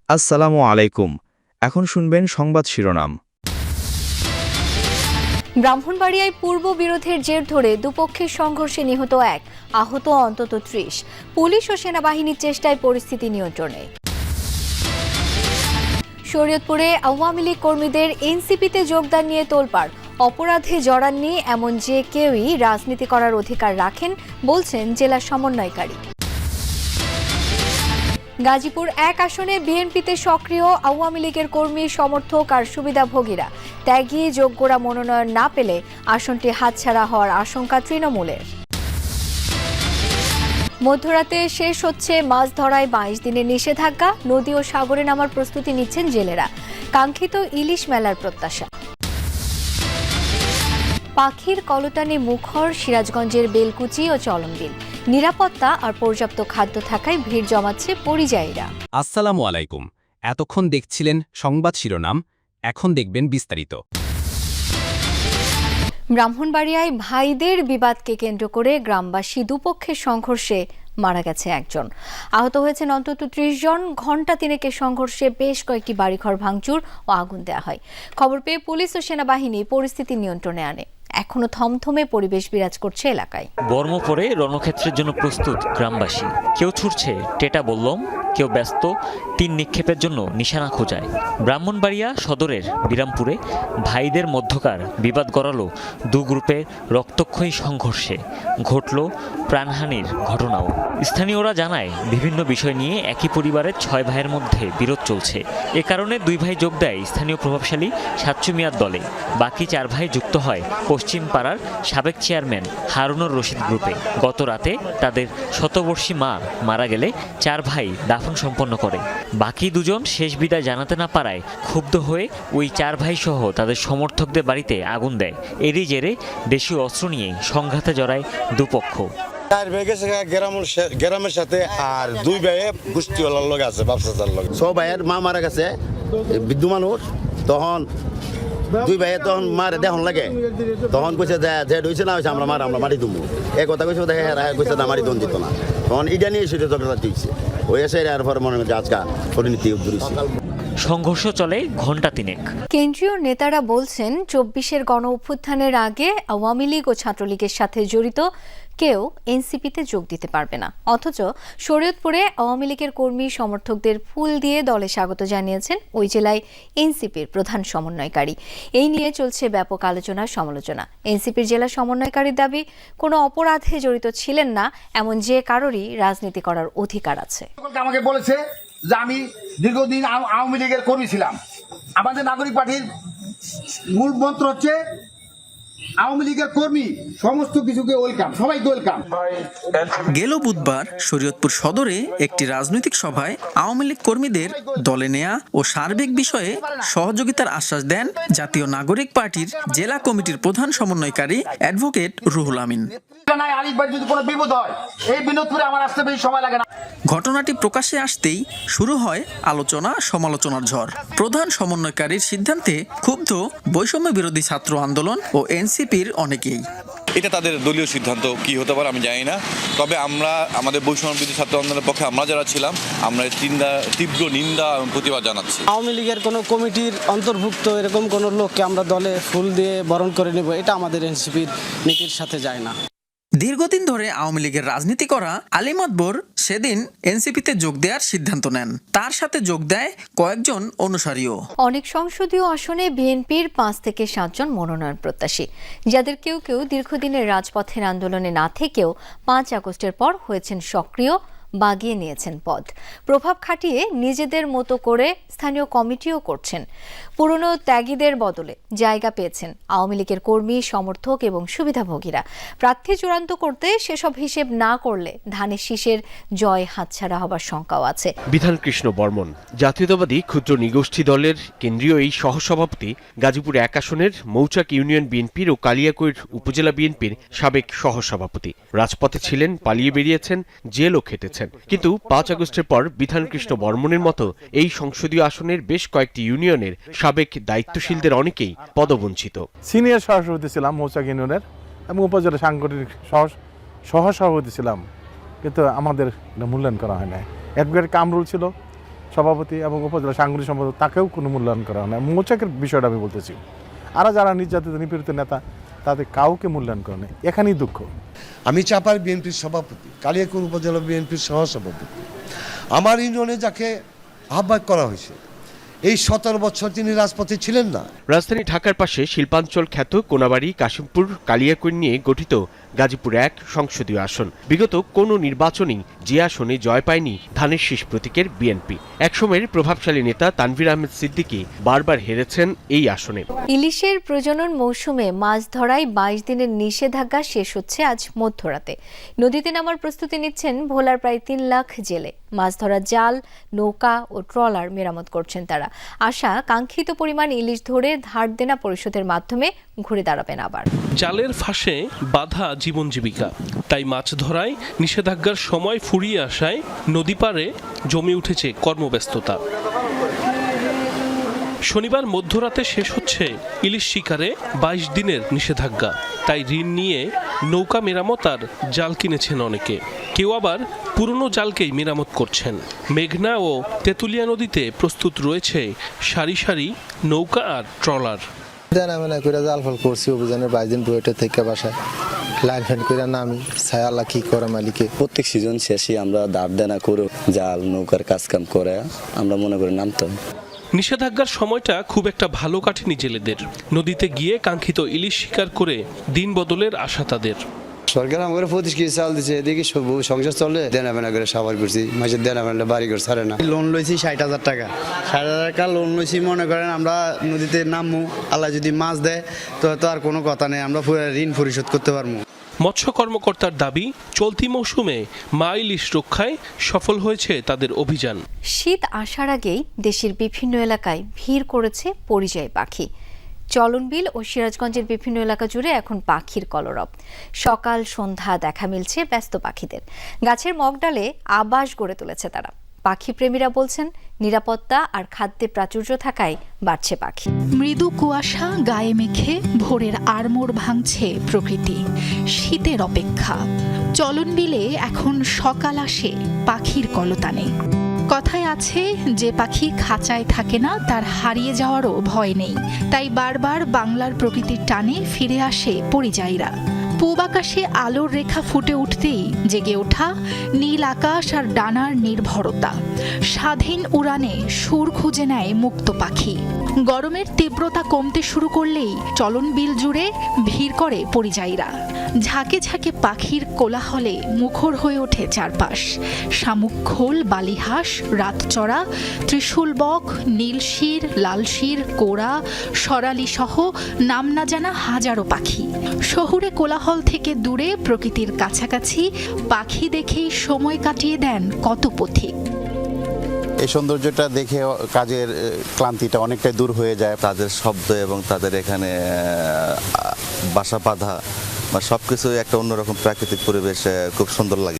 আসসালামু আলাইকুম। এখন শুনবেন সংবাদ শিরোনাম। ব্রাহ্মণবাড়িয়ায় পূর্ব বিরোধের জের ধরে দুপক্ষের সংঘর্ষে নিহত এক, আহত অন্তত ৩০। পুলিশ ও সেনাবাহিনীর চেষ্টায় পরিস্থিতি নিয়ন্ত্রণে। শরীয়তপুরে আওয়ামী লীগ কর্মীদের এনসিপিতে যোগদান নিয়ে তোলপাড়। অপরাধে জড়াননি এমন যে কেউই রাজনীতি করার অধিকার রাখেন বলছেন জেলা সমন্বয়কারী। গাজীপুর ১ আসনে বিএনপিতে সক্রিয় আওয়ামী লীগের কর্মী সমর্থক আর সুবিধাভোগীরা। ত্যাগী যোগ্যরা মনোনয়ন না পেলে আসনটি হাতছাড়া হওয়ার আশঙ্কা তৃণমূলের। মধ্যরাতে শেষ হচ্ছে মাছ ধরায় ২২ দিনের নিষেধাজ্ঞা। নদী ও সাগরে নামার প্রস্তুতি নিচ্ছেন জেলেরা। কাঙ্ক্ষিত ইলিশ মেলার প্রত্যাশা। পাখির কলতানে মুখর সিরাজগঞ্জের বেলকুচি ও চলমবিল। নিরাপত্তা আর পর্যাপ্ত খাদ্য থাকায় ভিড় জমাচ্ছে পরিযায়ীরা। আসসালামু আলাইকুম। এতক্ষণ দেখছিলেন সংবাদ শিরোনাম, এখন দেখবেন বিস্তারিত। ব্রাহ্মণবাড়িয়ায় ভাইদের বিবাদকে কেন্দ্র করে গ্রামবাসী দুপক্ষের সংঘর্ষে মারা গেছে একজন, আহত হয়েছেন অন্তত ৩০ জন। ঘণ্টা তিনেকের সংঘর্ষে বেশ কয়েকটি বাড়িঘর ভাঙচুর ও আগুন দেওয়া হয়। খবর পেয়ে পুলিশ ও সেনাবাহিনী পরিস্থিতি নিয়ন্ত্রণে আনে। এখনো থমথমে পরিবেশ বিরাজ করছে এলাকায়। বর্ম পরে রণক্ষেত্রের জন্য প্রস্তুত গ্রামবাসী। কেউ ছুটছে টেটা বল্লম, কেউ ব্যস্ত তীর নিক্ষেপের জন্য নিশানা খোঁজায়। ব্রাহ্মণবাড়িয়া সদরের বিরামপুরে ভাইদের মধ্যকার বিবাদ গড়ালো দু গ্রুপের রক্তক্ষয়ী সংঘর্ষে। ঘটল প্রাণহানির ঘটনাও। স্থানীয়রা জানায়, বিভিন্ন বিষয় নিয়ে একই পরিবারের ৬ ভাইয়ের মধ্যে বিরোধ চলছে। এ কারণে ২ ভাই যোগ দেয় স্থানীয় প্রভাবশালী সাচ্চু মিয়ার দলে। বাকি ৪ ভাই যুক্ত হয় পশ্চিম পাড়ার সাবেক চেয়ারম্যান হারুনুর রশিদ গ্রুপে। গত রাতে তাদের শতবর্ষী মা মারা গেলে ৪ ভাই দাফন সম্পন্ন করে। বাকি ২ জন শেষ বিদায় জানাতে না পারায় ক্ষুব্ধ হয়ে ওই ৪ ভাই সহ তাদের সমর্থকদের বাড়িতে আগুন দেয়। এরই জেরে দেশীয় অস্ত্র নিয়ে সংঘাতে জড়ায় দুপক্ষ। ৪ ভাই গেছে গ্রামের সাথে, আর ২ ভাই গোষ্ঠীওয়ালার লোক আছে, ব্যবসাদার লোক। সব ভাইয়ের মা মারা গেছে, বৃদ্ধ মানুষ। তখন ২ ভাইয়ে তখন মারে দেখন লাগে, তখন কইছে যে হয়েছে না হয়েছে আমরা মারি দুমু। এই কথা কইছে, দেখে কইছে না মারি দন দিত না। তখন এটা নিয়ে সেটা ঝগড়া দিচ্ছে ওই এসে আর পরে মনে হচ্ছে আজকাল পরিণতি উদ্ভূত। সংঘর্ষ চলে ঘণ্টা তিনেক। কেন্দ্রীয় নেতারা বলছেন ২৪-এর গণ অভ্যুত্থানের আগে আওয়ামী লীগ ও ছাত্রলীগের সাথে জড়িত কেউ এনসিপিতে যোগ দিতে পারবে না। অথচ শরীয়তপুরে আওয়ামী লীগের কর্মী সমর্থকদের ফুল দিয়ে দলে স্বাগত জানিয়েছেন ওই জেলায় এনসিপির প্রধান সমন্বয়কারী। এই নিয়ে চলছে ব্যাপক আলোচনা সমালোচনা। এনসিপির জেলা সমন্বয়কারীর দাবি, কোনো অপরাধে জড়িত ছিলেন না এমন যে কারোরই রাজনীতি করার অধিকার আছে। আমাকে বলেছে যে আমি দীর্ঘদিন আওয়ামী লীগের কর্মী ছিলাম। আমাদের নাগরিক পার্টির মূল মন্ত্র হচ্ছে আওয়ামী লীগের কর্মী সমস্ত কিছুকে ওয়েলকাম, সবাইকে ওয়েলকাম। গেল বুধবার শরীয়তপুর সদরে একটি রাজনৈতিক সভায় আওয়ামী লীগ কর্মীদের দলে নেয়া ও সার্বিক বিষয়ে সহযোগিতার আশ্বাস দেন জাতীয় নাগরিক পার্টির জেলা কমিটির প্রধান সমন্বয়কারী অ্যাডভোকেট রুহুল আমিন। ঘটনাটি প্রকাশ্যে আসতেই শুরু হয় আলোচনা সমালোচনার ঝড়। প্রধান সমন্বয়কারীর সিদ্ধান্তে ক্ষুব্ধ বৈষম্য বিরোধী ছাত্র আন্দোলন ও এনসিপির অনেকেই। এটা তাদের দলীয় সিদ্ধান্ত, কি হতে পারে আমি জানি না। তবে আমরা আমাদের বৈষম্য বিরোধী ছাত্র আন্দোলনের পক্ষে আমরা যারা ছিলাম, আমরা তীব্র নিন্দা এবং প্রতিবাদ জানাচ্ছি। আওয়ামী লীগের কোনো কমিটির অন্তর্ভুক্ত এরকম কোনো লোককে আমরা দলে ফুল দিয়ে বরণ করে নেব, এটা আমাদের এনসিপির নীতির সাথে যায় না। দীর্ঘদিন ধরে আওয়ামী লীগের রাজনীতি করা আলী মাতবর সেদিন এনসিপিতে যোগ দেওয়ার সিদ্ধান্ত নেন। তার সাথে যোগ দেয় কয়েকজন অনুসারীও। অনেক সংসদীয় আসনে বিএনপির ৫ থেকে ৭ জন মনোনয়ন প্রত্যাশী, যাদের কেউ কেউ দীর্ঘদিনের রাজপথের আন্দোলনে না থেকেও ৫ আগস্টের পর হয়েছেন সক্রিয়, বাগিয়ে নিয়েছেন পদ। প্রভাব খাটিয়ে নিজেদের মতো করে স্থানীয় কমিটিও করছেন। পুরনো ত্যাগীদের বদলে জায়গা পেয়েছেন আওয়ামী লীগের কর্মী সমর্থক এবং সুবিধাভোগীরা। প্রার্থী চূড়ান্ত করতে সেসব হিসেব না করলে ধানের শীষের জয় হাতছাড়া হবার শঙ্কাও আছে। বিধানকৃষ্ণ বর্মন জাতীয়তাবাদী ক্ষুদ্র নৃগোষ্ঠী দলের কেন্দ্রীয় এই সহসভাপতি, গাজীপুর ১ আসনের মৌচাক ইউনিয়ন বিএনপির ও কালিয়াকৈর উপজেলা বিএনপির সাবেক সহসভাপতি। রাজপথে ছিলেন, পালিয়ে বেরিয়েছেন, জেলও খেটেছেন। কিন্তু ৫ আগস্টের পর বিধানকৃষ্ণ বর্মনের মতো এই সংসদীয় আসনের বেশ কয়েকটি ইউনিয়নের সাবেক দায়িত্বশীলদের অনেকেই পদবঞ্চিত। সিনিয়র সহসভাপতি ছিলাম মৌচাক ইউনিয়নের এবং উপজেলা সাংগঠনিক সহসভাপতি ছিলাম, কিন্তু আমাদের মূল্যায়ন করা হয় না। অ্যাডভোকেট কামরুল ছিল, সভাপতি এবং উপজেলা সাংগঠনিক সম্পাদক তাকেও কোনো মূল্যায়ন করা হয় না। মৌচাকের বিষয়টা আমি বলতেছি, আর যারা নির্যাতিত নিপীড়িত নেতা তাদের কাউকে মূল্যায়ন করে না, এখানেই দুঃখ। আমি চাপার বিএনপির সভাপতি, কালিয়াকৈর উপজেলা বিএনপির সহসভাপতি। আমার ইউনিয়নে যাকে আহ্বায়ক করা হয়েছে, এই 17 বছর তিনি রাজপথে ছিলেন না। রাজধানী ঢাকার পাশে শিল্পাঞ্চল খ্যাত কোনাবাড়ি, কাশিমপুর, কালিয়াকৈর নিয়ে গঠিত গাজীপুর 1 সংসদীয় আসন। বিগত কোনো নির্বাচনেই যে আসনে জয় পায়নি ধানের শীষ প্রতীকের বিএনপি। একসময়ের প্রভাবশালী নেতা তানভীর আহমেদ সিদ্দিকী বারবার হেরেছেন এই আসনে। ইলিশের প্রজনন মৌসুমে মাছ ধরায় 22 দিনের নিষেধাজ্ঞা শেষ হচ্ছে আজ মধ্যরাতে। নদীতে নামার প্রস্তুতি নিচ্ছেন ভোলার প্রায় 3 লাখ জেলে। মাছ ধরার জাল, নৌকা ও ট্রলার মেরামত করছেন তারা। আশা কাঙ্ক্ষিত পরিমাণ ইলিশ ধরে ধার দেনা পরিশোধের মাধ্যমে ঘুরে দাঁড়াবেন আবার। জালের ফাঁসে বাধা জীবন জীবিকা, তাই মাছ ধরায় নিষেধাজ্ঞার সময় ফুরিয়ে আসায় নদী পাড়ে জমে উঠেছে কর্মব্যস্ততা। শনিবার মধ্যরাতে শেষ হচ্ছে ইলিশ শিকারে 22 দিনের নিষেধাজ্ঞা, তাই ঋণ নিয়ে নৌকা মেরামত আর জাল কিনেছেন অনেকে। কেউ আবার পুরনো জালকেই মেরামত করছেন। মেঘনা ও তেঁতুলিয়া নদীতে প্রস্তুত রয়েছে সারি সারি নৌকা আর ট্রলার। জাল ফল করছি অভিযানের 22 দিন ডুয়েটে থেকে বাসায় লাইন ফ্যান করে নামি ছায়াল্লা কি করে মালিকে। প্রত্যেক সিজন শেষে আমরা ধার দেনা করে জাল নৌকার কাজকাম করে আমরা মনে করি নামতাম। নিষেধাজ্ঞার সময়টা খুব একটা ভালো কাটেনি জেলেদের। নদীতে গিয়ে কাঙ্ক্ষিত ইলিশ শিকার করে দিন বদলের আশা তাদের। সরকার আমাদের 25 কেজি চাল দিচ্ছে, এদিকে সংসার চলে দেনা বেনা করে সাবার করছি, মাসের দেনা বেনা বাড়ি করে ছাড়ে না। লোন লইছি 60,000 টাকা, 60,000 টাকা লোন লইছি। মনে করেন আমরা নদীতে নামবো, আল্লাহ যদি মাছ দেয় তো আর কোনো কথা নেই, আমরা ঋণ পরিশোধ করতে পারবো। মৎস্য কর্মকর্তার দাবি, চলতি মৌসুমে মা ইলিশ রক্ষায় সফল হয়েছে তাদের অভিযান। শীত আসার আগেই দেশের বিভিন্ন এলাকায় ভিড় করেছে পরিযায়ী পাখি। চলনবিল ও সিরাজগঞ্জের বিভিন্ন এলাকা জুড়ে এখন পাখির কলরব। সকাল সন্ধ্যা দেখা মিলছে ব্যস্ত পাখিদের। গাছের মগডালে আবাস গড়ে তুলেছে তারা। পাখি প্রেমীরা বলছেন, নিরাপত্তা আর খাদ্যে প্রাচুর্য থাকায় বাড়ছে পাখি। মৃদু কুয়াশা গায়ে মেখে ভোরের আড়মোড় ভাঙছে প্রকৃতি। শীতের অপেক্ষা। চলনবিলে এখন সকাল আসে পাখির কলতানে। কথায় আছে, যে পাখি খাঁচায় থাকে না তার হারিয়ে যাওয়ারও ভয় নেই। তাই বারবার বাংলার প্রকৃতির টানে ফিরে আসে পরিযায়ীরা। পূব আকাশে আলোর রেখা ফুটে উঠতেই জেগে ওঠা নীল আকাশ আর ডানার নির্ভরতা। স্বাধীন উড়ানে সুর খুঁজে নেয় মুক্ত পাখি। গরমের তীব্রতা কমতে শুরু করলেই চলনবিল জুড়ে ভিড় করে পরিযায়ীরা। ঝাঁকে ঝাঁকে পাখির কোলাহলে মুখর হয়ে ওঠে চারপাশ। শামুক খোল, বালিহাঁস, রাতচড়া, ত্রিশূল বক, নীলশির, লালশির, কোড়া, সরালি সহ নাম না জানা হাজারো পাখি। শহুরে কোলাহল থেকে দূরে প্রকৃতির কাছাকাছি পাখি দেখেই সময় কাটিয়ে দেন কত পথিক। এই সৌন্দর্যটা দেখে কাজের ক্লান্তিটা অনেকটাই দূর হয়ে যায়। তাদের শব্দ এবং তাদের এখানে বাসা বাঁধা বা সবকিছু একটা অন্যরকম প্রাকৃতিক পরিবেশ খুব সুন্দর লাগে।